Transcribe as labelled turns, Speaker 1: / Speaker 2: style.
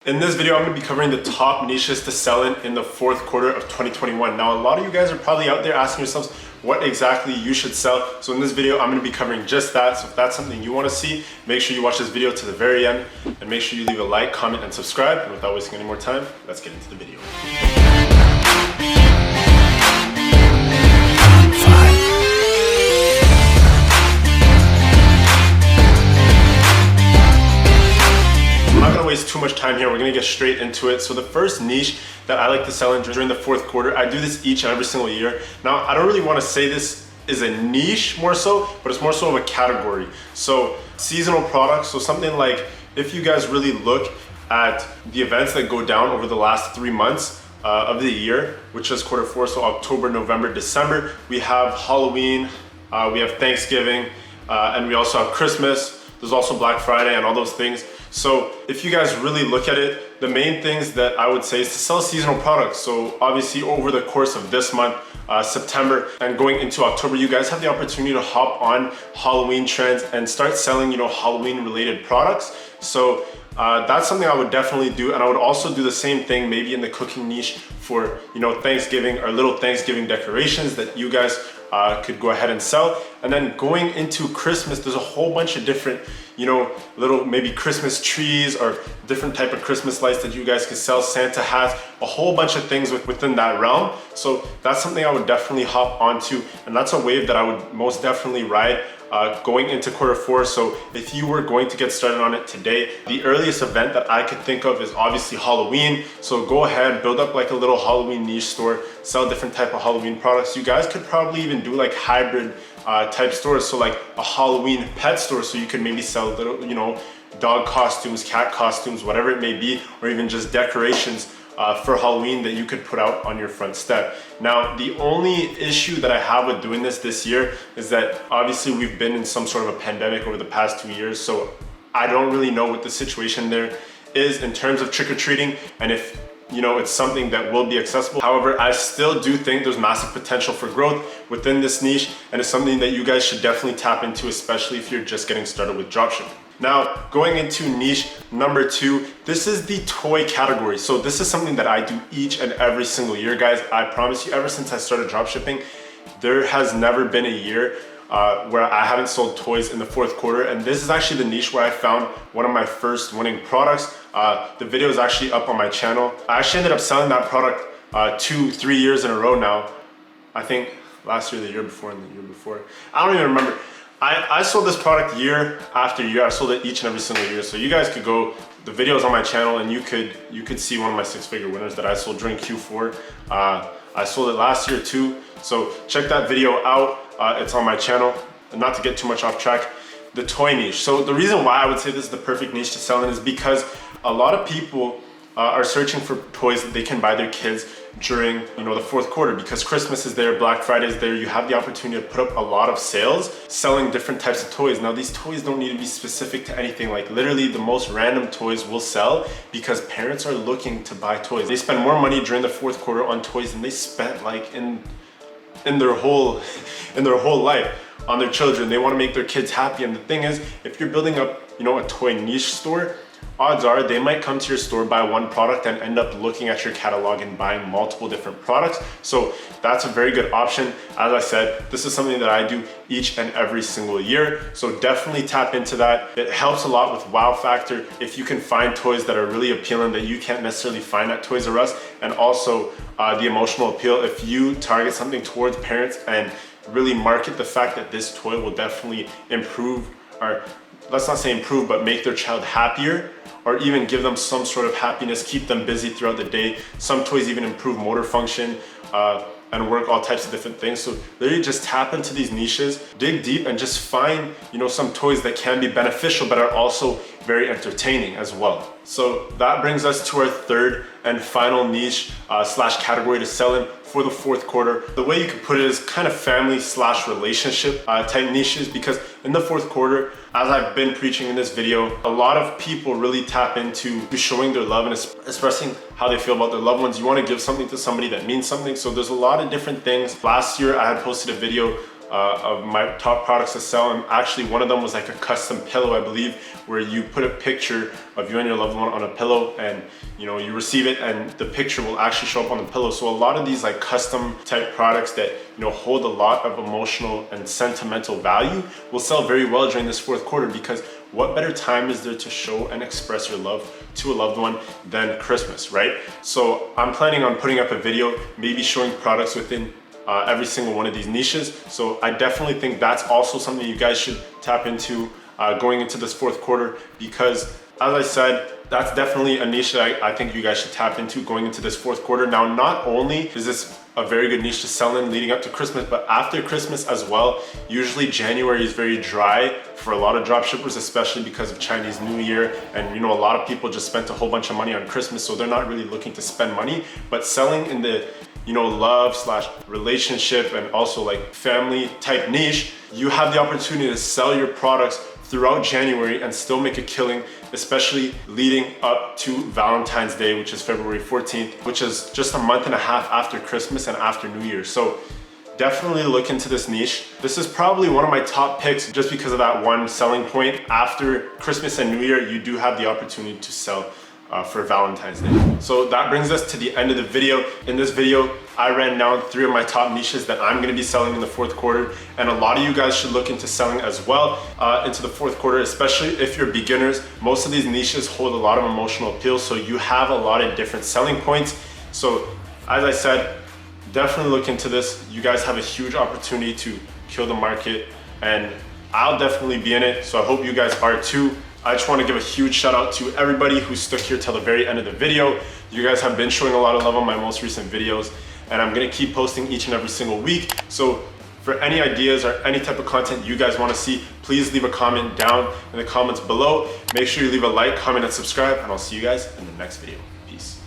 Speaker 1: In this video, I'm going to be covering the top niches to sell in the fourth quarter of 2021. Now, a lot of you guys are probably out there asking yourselves what exactly you should sell. So in this video, I'm going to be covering just that. So if that's something you want to see, make sure you watch this video to the very end and make sure you leave a like, comment, and subscribe. And without wasting any more time, let's get into the video. I'm not gonna waste too much time here. We're gonna get straight into it. So the first niche that I like to sell in during the fourth quarter, I do this each and every single year. Now, I don't really wanna say this is a niche more so, but it's more so of a category. So seasonal products, so something like if you guys really look at the events that go down over the last 3 months of the year, which is quarter four, so October, November, December, we have Halloween, we have Thanksgiving, and we also have Christmas. There's also Black Friday and all those things. So if you guys really look at it, the main things that I would say is to sell seasonal products. So obviously over the course of this month, September and going into October, you guys have the opportunity to hop on Halloween trends and start selling, Halloween related products. So that's something I would definitely do. And I would also do the same thing maybe in the cooking niche for, Thanksgiving or little Thanksgiving decorations that you guys could go ahead and sell. And then going into Christmas, there's a whole bunch of different, little maybe Christmas trees or different type of Christmas lights that you guys can sell, Santa hats, a whole bunch of things within that realm. So that's something I would definitely hop onto. And that's a wave that I would most definitely ride going into quarter four. So if you were going to get started on it today, the earliest event that I could think of is obviously Halloween. So go ahead, build up like a little Halloween niche store, sell different type of Halloween products. You guys could probably even do like hybrid type stores. So like a Halloween pet store. So you could maybe sell little, dog costumes, cat costumes, whatever it may be, or even just decorations for Halloween that you could put out on your front step. Now, the only issue that I have with doing this year is that obviously we've been in some sort of a pandemic over the past 2 years. So I don't really know what the situation there is in terms of trick-or-treating and if it's something that will be accessible. However, I still do think there's massive potential for growth within this niche, and it's something that you guys should definitely tap into, especially if you're just getting started with dropshipping. Now, going into niche number 2, this is the toy category. So this is something that I do each and every single year, guys. I promise you, ever since I started dropshipping, there has never been a year where I haven't sold toys in the fourth quarter. And this is actually the niche where I found one of my first winning products. The video is actually up on my channel. I actually ended up selling that product 2-3 years in a row now. I think last year, the year before, and the year before. I don't even remember. I sold this product year after year. I sold it each and every single year. So you guys could go, the video is on my channel, and you could see one of my 6-figure winners that I sold during Q4. I sold it last year too. So check that video out. It's on my channel. And not to get too much off track, the toy niche. So the reason why I would say this is the perfect niche to sell in is because a lot of people are searching for toys that they can buy their kids during the fourth quarter, because Christmas is there, Black Friday is there. You have the opportunity to put up a lot of sales selling different types of toys. Now, these toys don't need to be specific to anything. Like literally the most random toys will sell because parents are looking to buy toys. They spend more money during the fourth quarter on toys than they spent like in their whole life on their children. They want to make their kids happy. And the thing is, if you're building up a toy niche store, odds are they might come to your store, buy one product, and end up looking at your catalog and buying multiple different products. So that's a very good option. As I said, this is something that I do each and every single year. So definitely tap into that. It helps a lot with wow factor if you can find toys that are really appealing that you can't necessarily find at Toys R Us. And also the emotional appeal, if you target something towards parents and really market the fact that this toy will definitely improve, or let's not say improve, but make their child happier, or even give them some sort of happiness, keep them busy throughout the day. Some toys even improve motor function and work all types of different things. So literally just tap into these niches, dig deep, and just find some toys that can be beneficial but are also very entertaining as well. So that brings us to our third and final niche slash category to sell in for the fourth quarter. The way you could put it is kind of family slash relationship type niches, because in the fourth quarter, as I've been preaching in this video, a lot of people really tap into showing their love and expressing how they feel about their loved ones. You want to give something to somebody that means something. So there's a lot of different things. Last year, I had posted a video of my top products to sell, and actually one of them was like a custom pillow, I believe, where you put a picture of you and your loved one on a pillow, and you receive it and the picture will actually show up on the pillow. So a lot of these like custom type products that hold a lot of emotional and sentimental value will sell very well during this fourth quarter, because what better time is there to show and express your love to a loved one than Christmas, right? So I'm planning on putting up a video, maybe showing products within every single one of these niches. So I definitely think that's also something you guys should tap into going into this fourth quarter, because as I said, that's definitely a niche that I think you guys should tap into going into this fourth quarter. Now, not only is this a very good niche to sell in leading up to Christmas, but after Christmas as well. Usually January is very dry for a lot of drop shippers, especially because of Chinese New Year. And a lot of people just spent a whole bunch of money on Christmas, so they're not really looking to spend money. But selling in the love/relationship and also like family type niche, you have the opportunity to sell your products throughout January and still make a killing, especially leading up to Valentine's Day, which is February 14th, which is just a month and a half after Christmas and after New Year. So definitely look into this niche. This is probably one of my top picks just because of that one selling point. After Christmas and New Year, you do have the opportunity to sell for Valentine's Day. So that brings us to the end of the video. In this video, I ran down 3 of my top niches that I'm gonna be selling in the fourth quarter, and a lot of you guys should look into selling as well into the fourth quarter, especially if you're beginners. Most of these niches hold a lot of emotional appeal, so you have a lot of different selling points. So as I said, definitely look into this. You guys have a huge opportunity to kill the market, and I'll definitely be in it, so I hope you guys are too. I just want to give a huge shout out to everybody who stuck here till the very end of the video. You guys have been showing a lot of love on my most recent videos, and I'm gonna keep posting each and every single week. So for any ideas or any type of content you guys want to see, please leave a comment down in the comments below. Make sure you leave a like, comment, and subscribe, and I'll see you guys in the next video. Peace.